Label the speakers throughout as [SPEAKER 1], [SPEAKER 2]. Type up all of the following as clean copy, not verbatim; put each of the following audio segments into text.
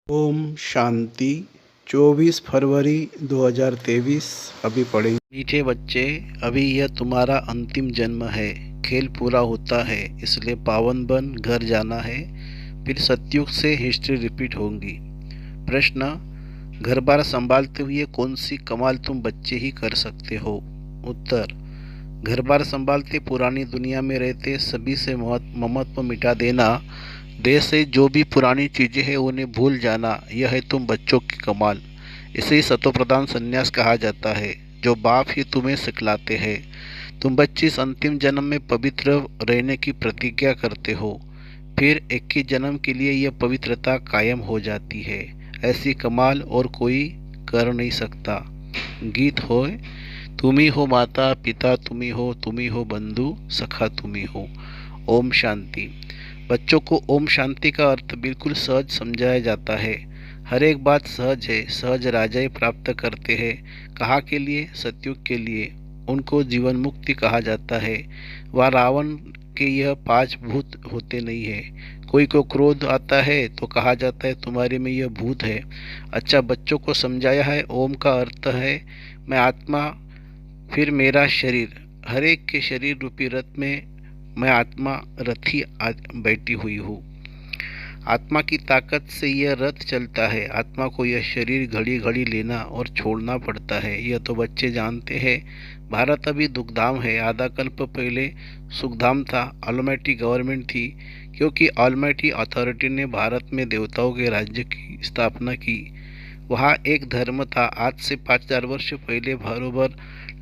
[SPEAKER 1] ओम शांति। 24 फरवरी 2023 अभी पढ़ेंगे। मीठे बच्चे, अभी यह तुम्हारा अंतिम जन्म है। खेल पूरा होता है, इसलिए पावन बन घर जाना है। फिर सतयुग से हिस्ट्री रिपीट होंगी। प्रश्न, घर बार संभालते हुए कौन सी कमाल तुम बच्चे ही कर सकते हो? उत्तर, घर बार संभालते पुरानी दुनिया में रहते सभी से ममत्व मिटा देना, देश से जो भी पुरानी चीजें हैं उन्हें भूल जाना, यह है तुम बच्चों की कमाल। इसे ही सतोप्रधान संन्यास कहा जाता है, जो बाप ही तुम्हें सिखलाते हैं। तुम बच्चे इस अंतिम जन्म में पवित्र रहने की प्रतिज्ञा करते हो, फिर 21 जन्म के लिए यह पवित्रता कायम हो जाती है। ऐसी कमाल और कोई कर नहीं सकता। गीत हो, तुम ही हो माता पिता, तुम ही हो बंधु सखा, तुम ही हो। ओम शांति। बच्चों को ओम शांति का अर्थ बिल्कुल सहज समझाया जाता है। हर एक बात सहज है। सहज राजाएं प्राप्त करते हैं। कहा के लिए? सतयुग के लिए। उनको जीवन मुक्ति कहा जाता है। वह रावण के यह 5 भूत होते नहीं है। कोई को क्रोध आता है तो कहा जाता है तुम्हारे में यह भूत है। अच्छा, बच्चों को समझाया है। ओम का अर्थ है मैं आत्मा, फिर मेरा शरीर। हर एक के शरीर रूपी रथ में मैं आत्मा रथी बैठी हुई हूँ। आत्मा की ताकत से यह रथ चलता है। आत्मा को यह शरीर घड़ी घड़ी लेना और छोड़ना पड़ता है, यह तो बच्चे जानते हैं। भारत अभी दुखधाम है। आधा कल्प पहले सुखधाम था। ऑलमाइटी गवर्नमेंट थी, क्योंकि ऑलमाइटी अथॉरिटी ने भारत में देवताओं के राज्य की स्थापना की। वहाँ एक धर्म था। आज से 5000 वर्ष पहले बरोबर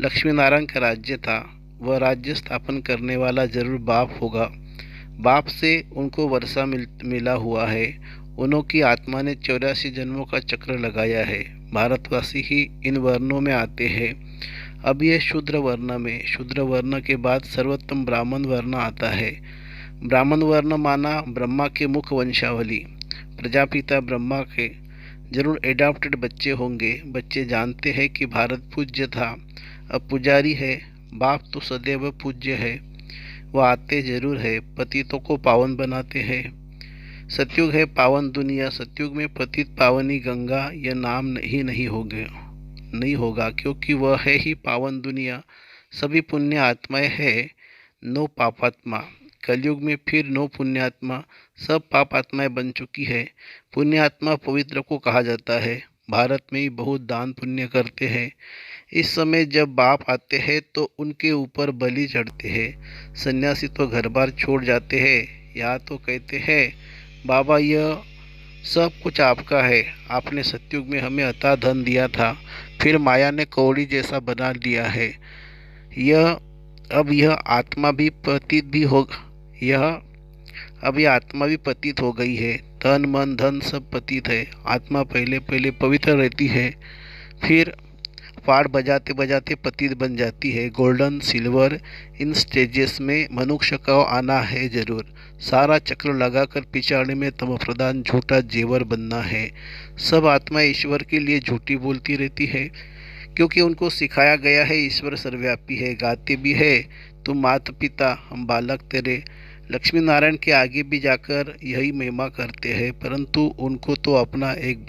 [SPEAKER 1] लक्ष्मी नारायण का राज्य था। वह राज्य स्थापन करने वाला जरूर बाप होगा। बाप से उनको वर्षा मिला हुआ है। उन्होंने आत्मा ने 84 जन्मों का चक्र लगाया है। भारतवासी ही इन वर्णों में आते हैं। अब यह शूद्र वर्ण में, शूद्र वर्ण के बाद सर्वोत्तम ब्राह्मण वर्ण आता है। ब्राह्मण वर्ण माना ब्रह्मा के मुख वंशावली, प्रजापिता ब्रह्मा के जरूर एडॉप्टेड बच्चे होंगे। बच्चे जानते हैं कि भारत पूज्य था, अब पुजारी है। बाप तो सदैव पूज्य है, वह आते जरूर है, पतितों को पावन बनाते हैं। सतयुग है पावन दुनिया। सतयुग में पतित पावनी गंगा यह नाम ही नहीं होगा, क्योंकि वह है ही पावन दुनिया। सभी पुण्य आत्माएं है, नो पापात्मा। कलयुग में फिर नो पुण्यात्मा, सब पाप आत्माएं बन चुकी है। पुण्यात्मा पवित्र को कहा जाता है। भारत में ही बहुत दान पुण्य करते हैं। इस समय जब बाप आते हैं तो उनके ऊपर बलि चढ़ते हैं। सन्यासी तो घर बार छोड़ जाते हैं। या तो कहते हैं बाबा यह सब कुछ आपका है, आपने सतयुग में हमें अथाह धन दिया था, फिर माया ने कौड़ी जैसा बना दिया है। यह आत्मा भी पतित भी हो यह अब यह आत्मा भी पतित हो गई है। तन मन धन सब पतित है। आत्मा पहले पहले पवित्र रहती है, फिर पाठ बजाते बजाते पतित बन जाती है। गोल्डन सिल्वर इन स्टेजेस में मनुष्य का आना है जरूर। सारा चक्र लगाकर पिछाड़े में तम प्रधान झूठा जेवर बनना है। सब आत्मा ईश्वर के लिए झूठी बोलती रहती है, क्योंकि उनको सिखाया गया है ईश्वर सर्वव्यापी है। गाते भी है तुम माता पिता हम बालक तेरे। लक्ष्मी नारायण के आगे भी जाकर यही महिमा करते हैं, परंतु उनको तो अपना एक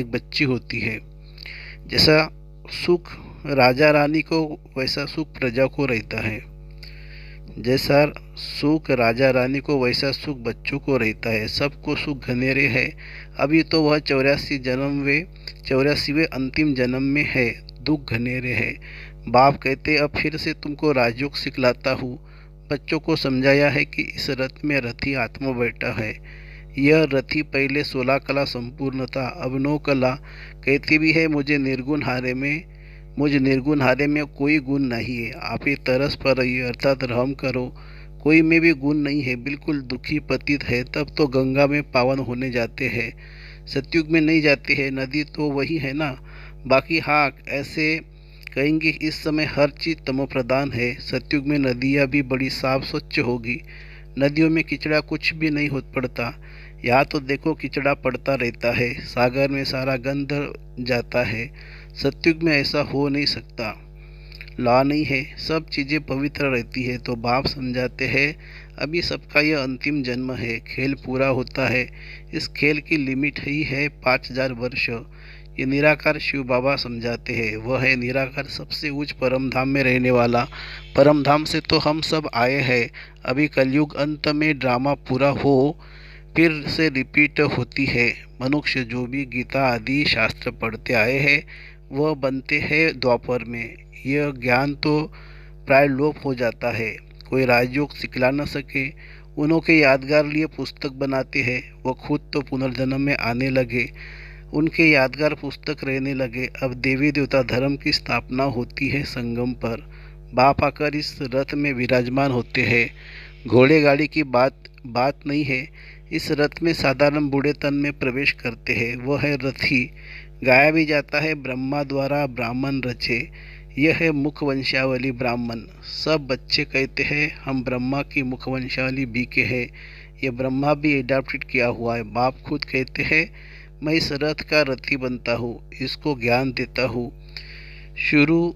[SPEAKER 1] बच्ची होती है। जैसा सुख राजा रानी को वैसा सुख प्रजा को रहता है। जैसा सुख राजा रानी को वैसा सुख बच्चों को रहता है। सबको सुख घनेरे है। अभी तो वह 84वें अंतिम जन्म में है। दुख घनेरे है। बाप कहते अब फिर से तुमको राजयोग सिखलाता हूँ। बच्चों को समझाया है कि इस रथ में रथी आत्मा बैठा है। यह रथी पहले 16 कला संपूर्ण था, अब 9 कला। कहती भी है मुझ निर्गुण हारे में कोई गुण नहीं है। आप ही तरस पर रहिए, अर्थात रहम करो। कोई में भी गुण नहीं है, बिल्कुल दुखी पतित है। तब तो गंगा में पावन होने जाते हैं, सतयुग में नहीं जाते हैं। नदी तो वही है ना। बाकी हाँ, ऐसे कहेंगे इस समय हर चीज़ तमो प्रधान है। सतयुग में नदियाँ भी बड़ी साफ स्वच्छ होगी। नदियों में किचड़ा कुछ भी नहीं हो पड़ता। यहाँ तो देखो किचड़ा पड़ता रहता है। सागर में सारा गंध जाता है। सतयुग में ऐसा हो नहीं सकता। लॉ नहीं है, सब चीज़ें पवित्र रहती है। तो बाप समझाते हैं अभी सबका यह अंतिम जन्म है, खेल पूरा होता है। इस खेल की लिमिट ही है 5000 वर्ष। ये निराकार शिव बाबा समझाते हैं। वह है निराकार, सबसे उच्च परम धाम में रहने वाला। परम धाम से तो हम सब आए हैं। अभी कलयुग अंत में ड्रामा पूरा हो फिर से रिपीट होती है। मनुष्य जो भी गीता आदि शास्त्र पढ़ते आए हैं वह बनते हैं द्वापर में। यह ज्ञान तो प्राय लोप हो जाता है। कोई राजयोग सिखला न सके, उन्हों के यादगार लिए पुस्तक बनाते हैं। वह खुद तो पुनर्जन्म में आने लगे, उनके यादगार पुस्तक रहने लगे। अब देवी देवता धर्म की स्थापना होती है संगम पर। बाप आकर इस रथ में विराजमान होते हैं। घोड़े गाड़ी की बात नहीं है। इस रथ में साधारण बूढ़े तन में प्रवेश करते हैं। वह है रथी। गाया भी जाता है, ब्रह्मा द्वारा ब्राह्मण रचे। यह है मुख वंशावली ब्राह्मण। सब बच्चे कहते हैं हम ब्रह्मा की मुख वंशावली बी के हैं। यह ब्रह्मा भी एडाप्टेड किया हुआ है। बाप खुद कहते हैं मैं इस रथ का रथी बनता हूँ, इसको ज्ञान देता हूँ, शुरू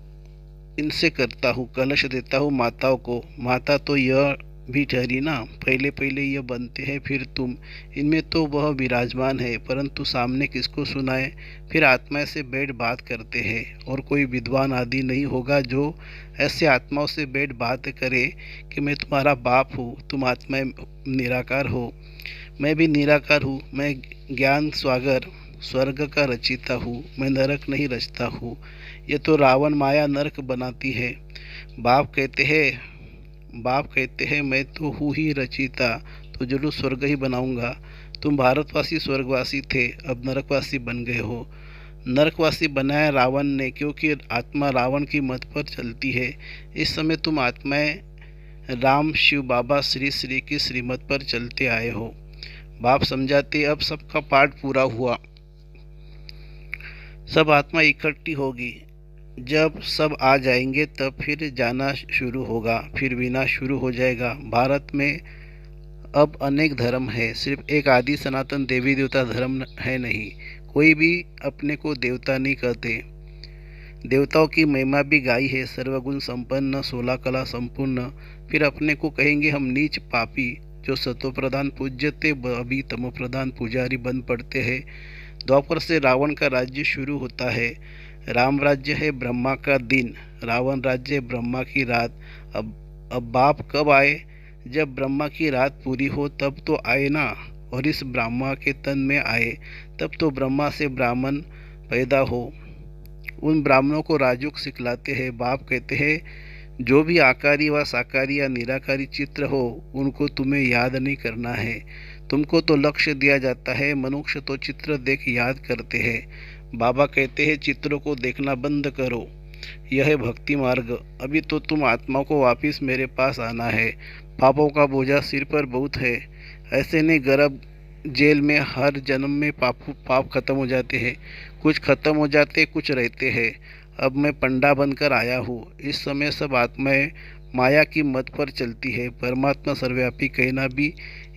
[SPEAKER 1] इनसे करता हूँ, कलश देता हूँ माताओं को। माता तो यह भी ठहरी ना, पहले पहले ये बनते हैं फिर तुम। इनमें तो वह विराजमान है, परंतु सामने किसको सुनाए। फिर आत्मा से बैठ बात करते हैं, और कोई विद्वान आदि नहीं होगा जो ऐसे आत्माओं से बैठ बात करे कि मैं तुम्हारा बाप हूँ, तुम आत्मा निराकार हो, मैं भी निराकार हूँ, मैं ज्ञान सागर स्वर्ग का रचिता हूँ, मैं नरक नहीं रचता हूँ। ये तो रावण माया नरक बनाती है। बाप कहते हैं मैं तो हूँ ही रचिता, तो जरूर स्वर्ग ही बनाऊंगा। तुम भारतवासी स्वर्गवासी थे, अब नरकवासी बन गए हो। नरकवासी बनाया रावण ने, क्योंकि आत्मा रावण की मत पर चलती है। इस समय तुम आत्माएं राम शिव बाबा श्री श्री की श्रीमत पर चलते आए हो। बाप समझाते अब सबका पाठ पूरा हुआ, सब आत्मा इकट्ठी होगी। जब सब आ जाएंगे तब फिर जाना शुरू होगा, फिर विनाश शुरू हो जाएगा। भारत में अब अनेक धर्म है, सिर्फ एक आदि सनातन देवी देवता धर्म है नहीं। कोई भी अपने को देवता नहीं कहते। देवताओं की महिमा भी गाई है, सर्वगुण संपन्न, 16 कला संपूर्ण। फिर अपने को कहेंगे हम नीच पापी, जो सतो प्रधान पूज्य थे अभी तमो प्रधान पुजारी बन पड़ते हैं। द्वापर से रावण का राज्य शुरू होता है। राम राज्य है ब्रह्मा का दिन, रावण राज्य है ब्रह्मा की रात। अब बाप कब आए? जब ब्रह्मा की रात पूरी हो तब तो आए ना, और इस ब्रह्मा के तन में आए। तब तो ब्रह्मा से ब्राह्मण पैदा हो। उन ब्राह्मणों को राजयोग सिखलाते हैं। बाप कहते हैं जो भी आकारी व साकारी या निराकारी चित्र हो उनको तुम्हें याद नहीं करना है। तुमको तो लक्ष्य दिया जाता है, मनुष्य तो चित्र देख याद करते हैं। बाबा कहते हैं चित्रों को देखना बंद करो, यह है भक्ति मार्ग। अभी तो तुम आत्मा को वापिस मेरे पास आना है। पापों का बोझा सिर पर बहुत है। ऐसे नहीं गर्भ जेल में हर जन्म में पाप खत्म हो जाते हैं, कुछ खत्म हो जाते कुछ रहते हैं। अब मैं पंडा बनकर आया हूँ। इस समय सब आत्माएं माया की मत पर चलती है। परमात्मा सर्वव्यापी कहना भी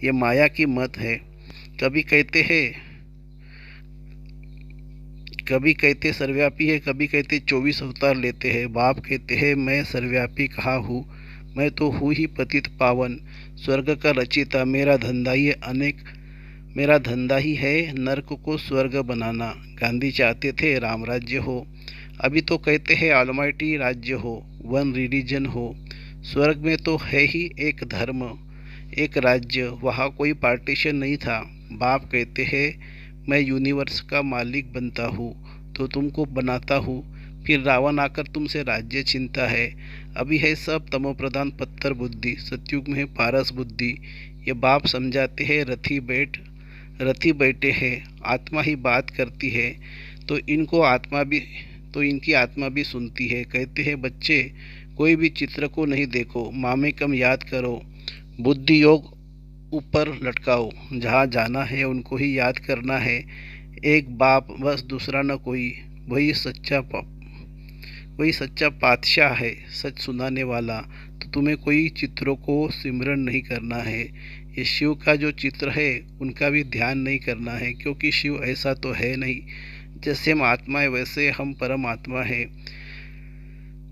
[SPEAKER 1] ये माया की मत है। कभी कहते सर्वव्यापी है, कभी कहते 24 अवतार लेते हैं। बाप कहते हैं मैं सर्वव्यापी कहाँ हूँ, मैं तो हूँ ही पतित पावन, स्वर्ग का रचिता। मेरा धंधा ही है नरक को स्वर्ग बनाना। गांधी चाहते थे राम राज्य हो, अभी तो कहते हैं ऑलमाइटी राज्य हो, वन रिलीजन हो। स्वर्ग में तो है ही एक धर्म, एक राज्य, वहाँ कोई पार्टीशन नहीं था। बाप कहते हैं मैं यूनिवर्स का मालिक बनता हूँ तो तुमको बनाता हूँ। फिर रावण आकर तुमसे राज्य छीनता है। अभी है सब तमोप्रधान पत्थर बुद्धि, सतयुग में है पारस बुद्धि। ये बाप समझाते हैं रथी बैठे हैं, आत्मा ही बात करती है, तो इनकी आत्मा भी सुनती है। कहते हैं बच्चे कोई भी चित्र को नहीं देखो, मामे कम याद करो, बुद्धि योग ऊपर लटकाओ, जहाँ जाना है उनको ही याद करना है। एक बाप बस, दूसरा न कोई, वही सच्चा पातशाह है, सच सुनाने वाला। तो तुम्हें कोई चित्रों को सिमरन नहीं करना है। ये शिव का जो चित्र है उनका भी ध्यान नहीं करना है, क्योंकि शिव ऐसा तो है नहीं। जैसे हम आत्मा है वैसे हम परमात्मा है।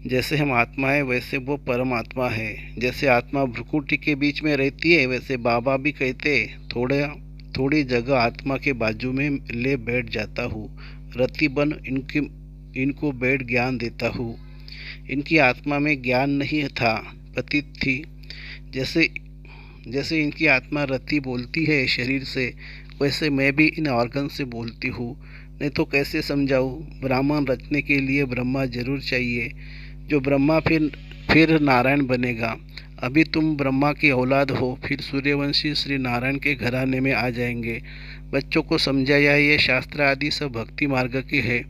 [SPEAKER 1] जैसे हम आत्मा है वैसे वो परमात्मा है। जैसे आत्मा भ्रुकुटी के बीच में रहती है वैसे बाबा भी कहते थोड़ी जगह आत्मा के बाजू में ले बैठ जाता हूँ, रति बन इनको बैठ ज्ञान देता हूँ। इनकी आत्मा में ज्ञान नहीं था, पतित थी। जैसे जैसे इनकी आत्मा रति बोलती है शरीर से, वैसे मैं भी इन ऑर्गन से बोलती हूँ। नहीं तो कैसे समझाऊँ? ब्राह्मण रचने के लिए ब्रह्मा जरूर चाहिए, जो ब्रह्मा फिर नारायण बनेगा। अभी तुम ब्रह्मा की औलाद हो, फिर सूर्यवंशी श्री नारायण के घराने में आ जाएंगे। बच्चों को समझाया ये शास्त्र आदि सब भक्ति मार्ग के है,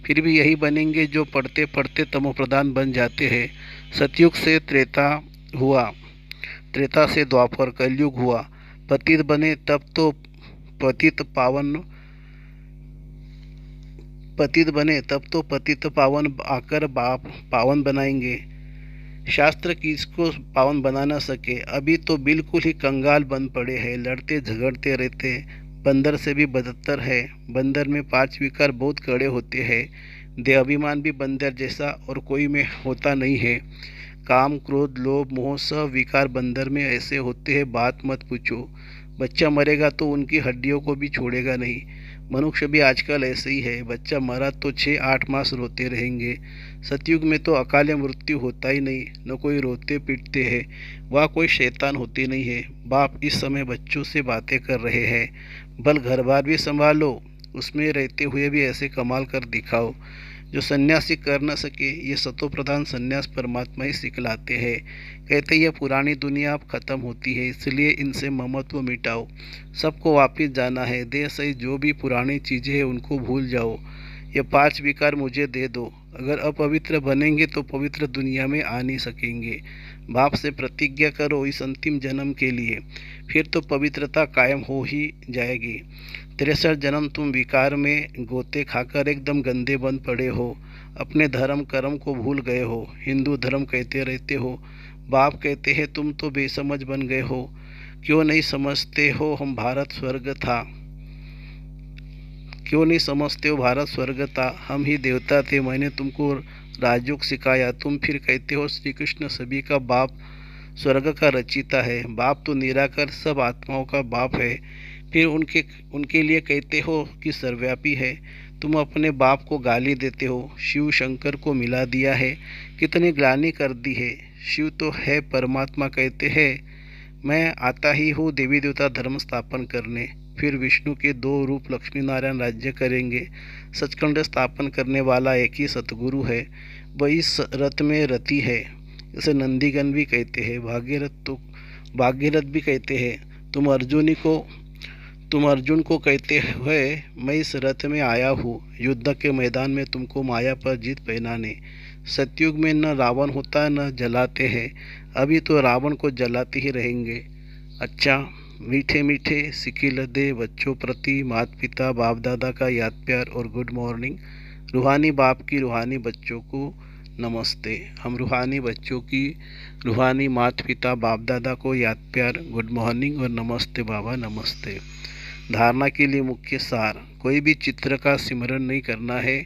[SPEAKER 1] फिर भी यही बनेंगे जो पढ़ते पढ़ते तमोप्रधान बन जाते हैं। सतयुग से त्रेता हुआ, त्रेता से द्वापर, कलयुग हुआ। पतित बने तब तो पतित पावन आकर बाप पावन बनाएंगे। शास्त्र किसको पावन बना ना सके। अभी तो बिल्कुल ही कंगाल बन पड़े हैं, लड़ते झगड़ते रहते। बंदर से भी बदतर है। बंदर में 5 विकार बहुत कड़े होते हैं। देह अभिमान भी बंदर जैसा और कोई में होता नहीं है। काम, क्रोध, लोभ, मोह सब विकार बंदर में ऐसे होते हैं, बात मत पूछो। बच्चा मरेगा तो उनकी हड्डियों को भी छोड़ेगा नहीं। मनुष्य भी आजकल ऐसे ही है। बच्चा मरा तो 6-8 मास रोते रहेंगे। सतयुग में तो अकाल मृत्यु होता ही नहीं, न कोई रोते पीटते हैं, वह कोई शैतान होती नहीं है। बाप इस समय बच्चों से बातें कर रहे हैं, बल घर बार भी संभालो, उसमें रहते हुए भी ऐसे कमाल कर दिखाओ जो सन्यासी कर न सके। ये सतो प्रधान सन्यास परमात्मा ही सिखलाते हैं। कहते ये पुरानी दुनिया अब खत्म होती है, इसलिए इनसे ममत्व मिटाओ। सबको वापिस जाना है। देह सहित जो भी पुरानी चीज़ें हैं उनको भूल जाओ। ये 5 विकार मुझे दे दो। अगर अपवित्र बनेंगे तो पवित्र दुनिया में आ नहीं सकेंगे। बाप से प्रतिज्ञा करो इस अंतिम जन्म के लिए, फिर तो पवित्रता कायम हो ही जाएगी। 63 जन्म तुम विकार में गोते खाकर एकदम गंदे बन पड़े हो। अपने धर्म कर्म को भूल गए हो। हिंदू धर्म कहते रहते हो। बाप कहते हैं तुम तो बेसमझ बन गए हो। क्यों नहीं समझते हो हम भारत स्वर्ग था? क्यों नहीं समझते हो भारत स्वर्ग था? हम ही देवता थे। मैंने तुमको राजयोग सिखाया, तुम फिर कहते हो श्री कृष्ण सभी का बाप, स्वर्ग का रचिता है। बाप तो निराकर सब आत्माओं का बाप है, फिर उनके लिए कहते हो कि सर्वव्यापी है। तुम अपने बाप को गाली देते हो। शिव शंकर को मिला दिया है, कितनी ग्लानि कर दी है। शिव तो है परमात्मा, कहते हैं मैं आता ही हूँ देवी देवता धर्म स्थापन करने। फिर विष्णु के 2 रूप लक्ष्मी नारायण राज्य करेंगे। सचखंड स्थापन करने वाला एक ही सतगुरु है, वही रथ में रति है। इसे नंदीगण भी कहते हैं, भागीरथ भी कहते हैं। तुम अर्जुन को कहते हुए मैं इस रथ में आया हूँ युद्ध के मैदान में तुमको माया पर जीत पहनाने। सतयुग में न रावण होता न जलाते हैं, अभी तो रावण को जलाते ही रहेंगे। अच्छा, मीठे मीठे सिकिलदे बच्चों प्रति माता पिता बाप दादा का याद प्यार और गुड मॉर्निंग। रूहानी बाप की रूहानी बच्चों को नमस्ते। हम रूहानी बच्चों की रूहानी माता पिता बाप दादा को याद प्यार, गुड मॉर्निंग और नमस्ते बाबा, नमस्ते। धारणा के लिए मुख्य सार, कोई भी चित्र का सिमरन नहीं करना है,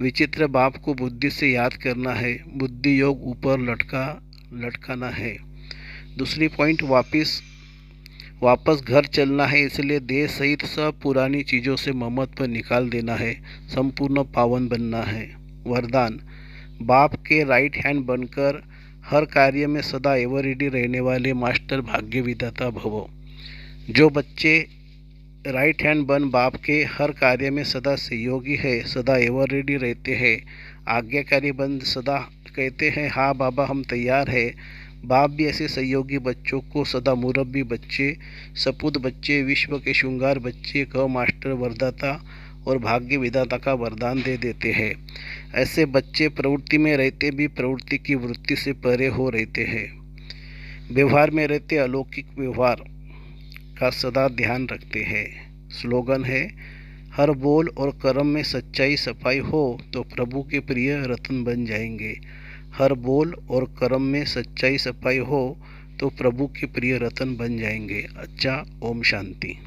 [SPEAKER 1] विचित्र बाप को बुद्धि से याद करना है, बुद्धि योग ऊपर लटकाना है। दूसरी पॉइंट, वापस घर चलना है, इसलिए देह सहित सब पुरानी चीज़ों से ममत्व निकाल देना है, संपूर्ण पावन बनना है। वरदान, बाप के राइट हैंड बनकर हर कार्य में सदा एवर रेडी रहने वाले मास्टर भाग्य विधाता भवो। जो बच्चे राइट हैंड बन बाप के हर कार्य में सदा सहयोगी है, सदा एवर रेडी रहते हैं, आज्ञाकारी बन सदा कहते हैं हाँ बाबा हम तैयार है। बाप भी ऐसे सहयोगी बच्चों को सदा मुरब्बी बच्चे, सपूत बच्चे, विश्व के श्रृंगार बच्चे क मास्टर वरदाता और भाग्य विधाता का वरदान दे देते हैं। ऐसे बच्चे प्रवृत्ति में रहते भी प्रवृत्ति की वृत्ति से परे हो रहते हैं। व्यवहार में रहते अलौकिक व्यवहार का सदा ध्यान रखते हैं। स्लोगन है, हर बोल और कर्म में सच्चाई सफाई हो तो प्रभु के प्रिय रत्न बन जाएंगे। हर बोल और कर्म में सच्चाई सफाई हो तो प्रभु के प्रिय रत्न बन जाएंगे। अच्छा, ओम शांति।